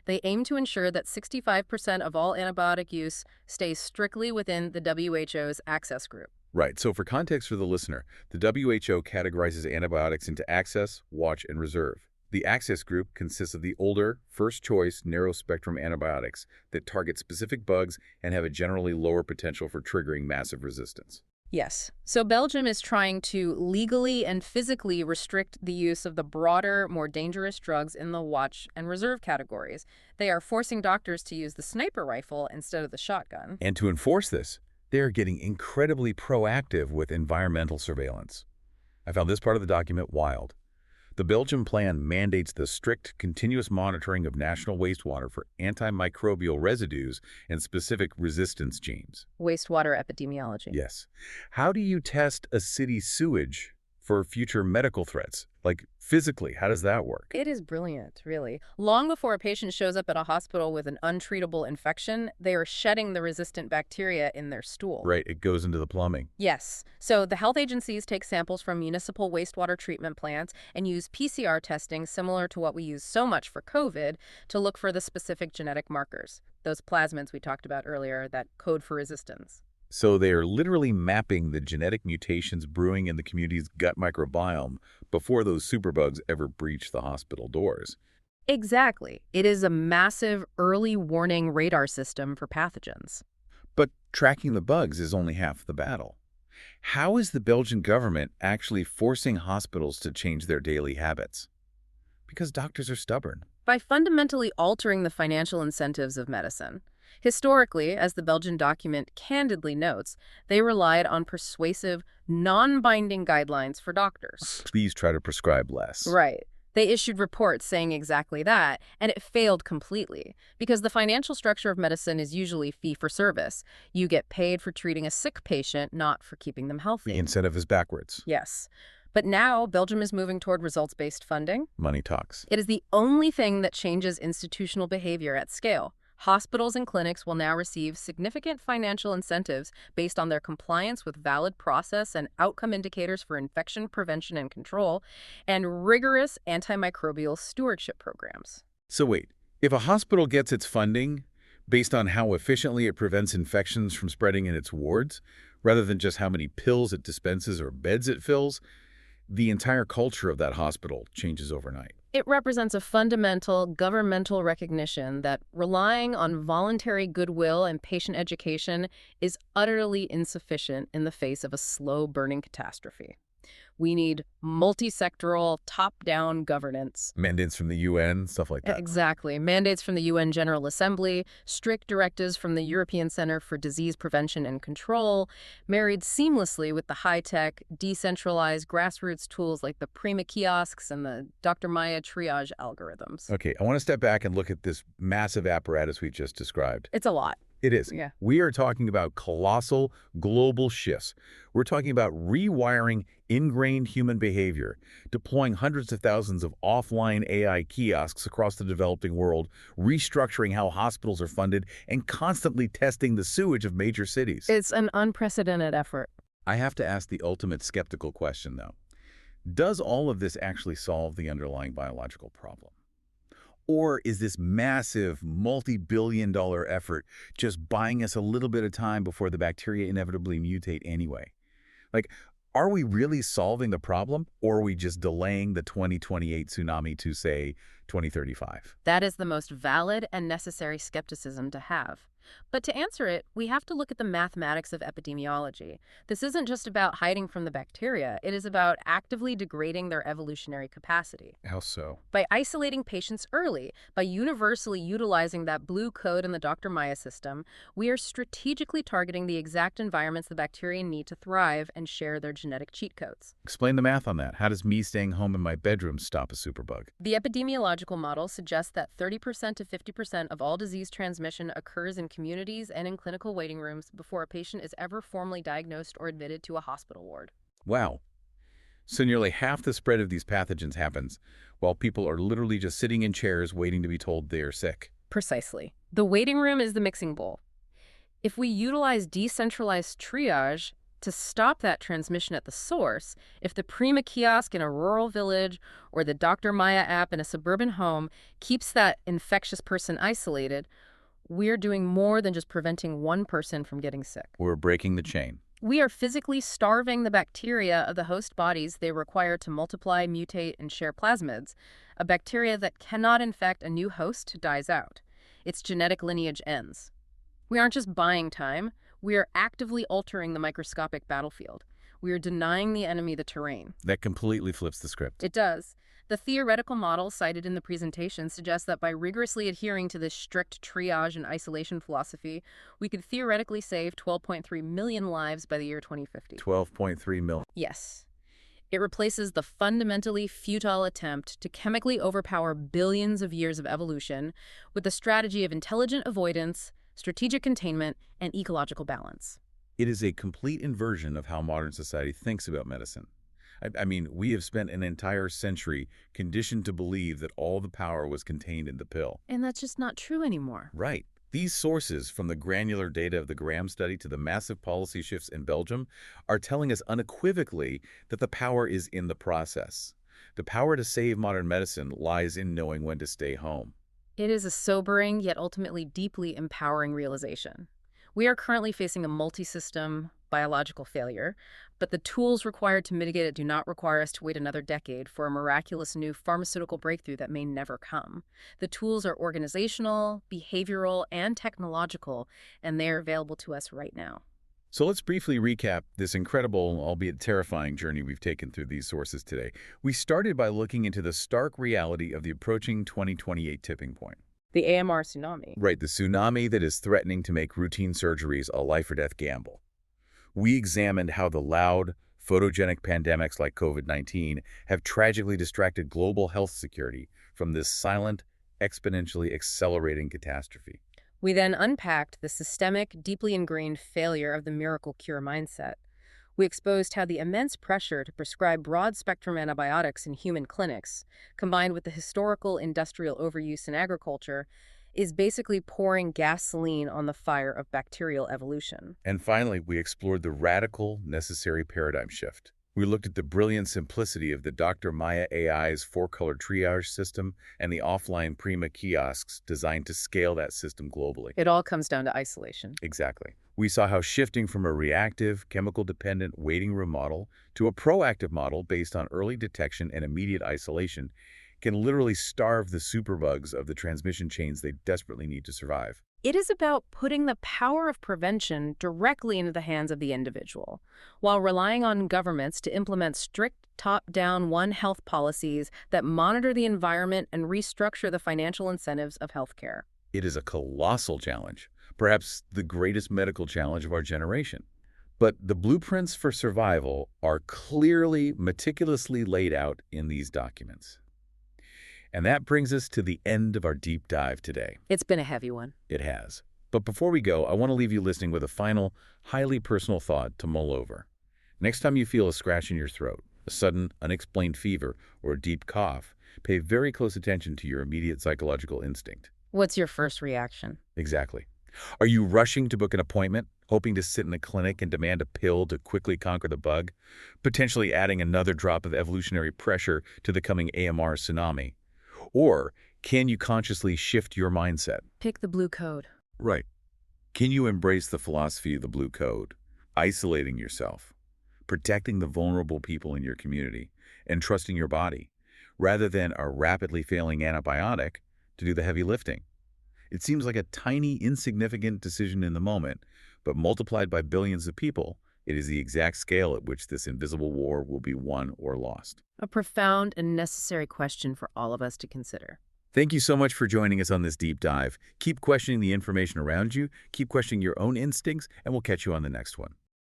They aim to ensure that 65% of all antibiotic use stays strictly within the WHO's access group. Right. So for context for the listener, the WHO categorizes antibiotics into access, watch, and reserve. The access group consists of the older, first-choice, narrow-spectrum antibiotics that target specific bugs and have a generally lower potential for triggering massive resistance. Yes. So Belgium is trying to legally and physically restrict the use of the broader, more dangerous drugs in the watch and reserve categories. They are forcing doctors to use the sniper rifle instead of the shotgun. And to enforce this, they are getting incredibly proactive with environmental surveillance. I found this part of the document wild. The Belgian plan mandates the strict, continuous monitoring of national wastewater for antimicrobial residues and specific resistance genes. Wastewater epidemiology. Yes. How do you test a city's sewage for future medical threats? Like, physically, how does that work? It is brilliant, really. Long before a patient shows up at a hospital with an untreatable infection, they are shedding the resistant bacteria in their stool. Right, it goes into the plumbing. Yes. So the health agencies take samples from municipal wastewater treatment plants and use PCR testing similar to what we use so much for COVID to look for the specific genetic markers, those plasmids we talked about earlier that code for resistance. So they are literally mapping the genetic mutations brewing in the community's gut microbiome before those superbugs ever breach the hospital doors. Exactly. It is a massive early warning radar system for pathogens. But tracking the bugs is only half the battle. How is the Belgian government actually forcing hospitals to change their daily habits? Because doctors are stubborn. By fundamentally altering the financial incentives of medicine. Historically, as the Belgian document candidly notes, they relied on persuasive, non-binding guidelines for doctors. Please try to prescribe less. Right. They issued reports saying exactly that, and it failed completely, because the financial structure of medicine is usually fee-for-service. You get paid for treating a sick patient, not for keeping them healthy. The incentive is backwards. Yes. But now, Belgium is moving toward results-based funding. Money talks. It is the only thing that changes institutional behavior at scale. Hospitals and clinics will now receive significant financial incentives based on their compliance with valid process and outcome indicators for infection prevention and control, and rigorous antimicrobial stewardship programs. So wait, if a hospital gets its funding based on how efficiently it prevents infections from spreading in its wards, rather than just how many pills it dispenses or beds it fills, the entire culture of that hospital changes overnight. It represents a fundamental governmental recognition that relying on voluntary goodwill and patient education is utterly insufficient in the face of a slow-burning catastrophe. We need multi-sectoral, top-down governance. Mandates from the UN, stuff like that. Exactly. Mandates from the UN General Assembly, strict directives from the European Center for Disease Prevention and Control, married seamlessly with the high-tech, decentralized grassroots tools like the Prima kiosks and the Dr. Maya triage algorithms. Okay, I want to step back and look at this massive apparatus we just described. It's a lot. It is. Yeah. We are talking about colossal global shifts. We're talking about rewiring ingrained human behavior, deploying hundreds of thousands of offline AI kiosks across the developing world, restructuring how hospitals are funded, and constantly testing the sewage of major cities. It's an unprecedented effort. I have to ask the ultimate skeptical question, though. Does all of this actually solve the underlying biological problem? Or is this massive, multi-billion-dollar effort just buying us a little bit of time before the bacteria inevitably mutate anyway? Like, are we really solving the problem, or are we just delaying the 2028 tsunami to, say, 2035? That is the most valid and necessary skepticism to have. But to answer it, we have to look at the mathematics of epidemiology. This isn't just about hiding from the bacteria. It is about actively degrading their evolutionary capacity. How so? By isolating patients early, by universally utilizing that blue code in the Dr. Maya system, we are strategically targeting the exact environments the bacteria need to thrive and share their genetic cheat codes. Explain the math on that. How does me staying home in my bedroom stop a superbug? The epidemiological epidemiological models suggest that 30% to 50% of all disease transmission occurs in communities and in clinical waiting rooms before a patient is ever formally diagnosed or admitted to a hospital ward. Wow. So nearly half the spread of these pathogens happens while people are literally just sitting in chairs waiting to be told they are sick. Precisely. The waiting room is the mixing bowl. If we utilize decentralized triage to stop that transmission at the source, if the Prima kiosk in a rural village or the Dr. Maya app in a suburban home keeps that infectious person isolated, we're doing more than just preventing one person from getting sick. We're breaking the chain. We are physically starving the bacteria of the host bodies they require to multiply, mutate, and share plasmids. A bacteria that cannot infect a new host dies out. Its genetic lineage ends. We aren't just buying time. We are actively altering the microscopic battlefield. We are denying the enemy the terrain. That completely flips the script. It does. The theoretical model cited in the presentation suggests that by rigorously adhering to this strict triage and isolation philosophy, we could theoretically save 12.3 million lives by the year 2050. 12.3 million. Yes. It replaces the fundamentally futile attempt to chemically overpower billions of years of evolution with the strategy of intelligent avoidance, strategic containment, and ecological balance. It is a complete inversion of how modern society thinks about medicine. I mean, we have spent an entire century conditioned to believe that all the power was contained in the pill. And that's just not true anymore. Right. These sources, from the granular data of the Graham study to the massive policy shifts in Belgium, are telling us unequivocally that the power is in the process. The power to save modern medicine lies in knowing when to stay home. It is a sobering, yet ultimately deeply empowering realization. We are currently facing a multi-system biological failure, but the tools required to mitigate it do not require us to wait another decade for a miraculous new pharmaceutical breakthrough that may never come. The tools are organizational, behavioral, and technological, and they are available to us right now. So let's briefly recap this incredible, albeit terrifying, journey we've taken through these sources today. We started by looking into the stark reality of the approaching 2028 tipping point. The AMR tsunami. Right, the tsunami that is threatening to make routine surgeries a life-or-death gamble. We examined how the loud, photogenic pandemics like COVID-19 have tragically distracted global health security from this silent, exponentially accelerating catastrophe. We then unpacked the systemic, deeply ingrained failure of the miracle cure mindset. We exposed how the immense pressure to prescribe broad-spectrum antibiotics in human clinics, combined with the historical industrial overuse in agriculture, is basically pouring gasoline on the fire of bacterial evolution. And finally, we explored the radical, necessary paradigm shift. We looked at the brilliant simplicity of the Dr. Maya AI's four-color triage system and the offline Prima kiosks designed to scale that system globally. It all comes down to isolation. Exactly. We saw how shifting from a reactive, chemical-dependent waiting room model to a proactive model based on early detection and immediate isolation can literally starve the superbugs of the transmission chains they desperately need to survive. It is about putting the power of prevention directly into the hands of the individual, while relying on governments to implement strict top-down One Health policies that monitor the environment and restructure the financial incentives of healthcare. It is a colossal challenge, perhaps the greatest medical challenge of our generation. But the blueprints for survival are clearly, meticulously laid out in these documents. And that brings us to the end of our deep dive today. It's been a heavy one. It has. But before we go, I want to leave you listening with a final, highly personal thought to mull over. Next time you feel a scratch in your throat, a sudden, unexplained fever, or a deep cough, pay very close attention to your immediate psychological instinct. What's your first reaction? Exactly. Are you rushing to book an appointment, hoping to sit in a clinic and demand a pill to quickly conquer the bug, potentially adding another drop of evolutionary pressure to the coming AMR tsunami? Or can you consciously shift your mindset? Pick the blue code. Right. Can you embrace the philosophy of the blue code, isolating yourself, protecting the vulnerable people in your community, and trusting your body, rather than a rapidly failing antibiotic to do the heavy lifting? It seems like a tiny, insignificant decision in the moment, but multiplied by billions of people, it is the exact scale at which this invisible war will be won or lost. A profound and necessary question for all of us to consider. Thank you so much for joining us on this deep dive. Keep questioning the information around you, keep questioning your own instincts, and we'll catch you on the next one.